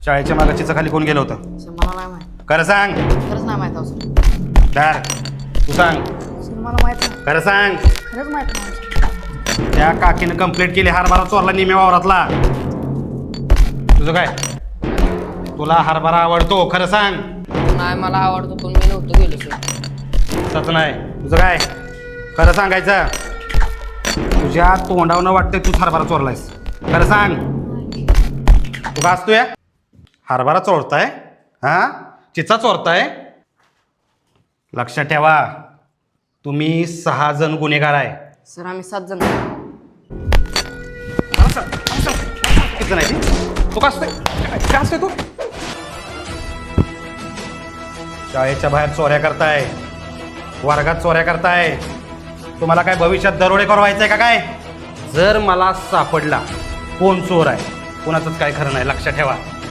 शाळेच्या मागे चिचाखाली कोण गेलं होतं? सर मला नाही माहित. खरं सांग. खरंच नाही माहित सर. दार तू सांग. सर मला माहित नाही. खरं सांग. खरंच माहित नाही. त्या काकीनं कंप्लेंट केली हरभरा चोरला निम्या वावरातला. तुझं काय? तुला हरभरा आवडतो? खरं सांग. नाही मला आवडतो पण मी नव्हतो गेलो सर. तसं नाही. तुझं काय? खरं सांगायचं. तुझ्या तोंडावनं वाटतंय तूच हरभरा चोरलायस. खरं सांग. तू का असतोय? हरभरा चोरताय? हा, चिचा चोरताय? लक्षात ठेवा, तुम्ही 6 जण गुन्हेगार आहे. सर आम्ही 7 जण. किती जण आहे ती? तू का असतोय? काय असतोय तू? शाळेच्या बाहेर चोऱ्या करताय, वर्गात चोऱ्या करताय. तुम्हाला काय भविष्यात दरोडेखोर व्हायचंय का काय? जर मला सापडला कोण चोर आहे, कोणाचंच काय खरं नाही. लक्षात ठेवा.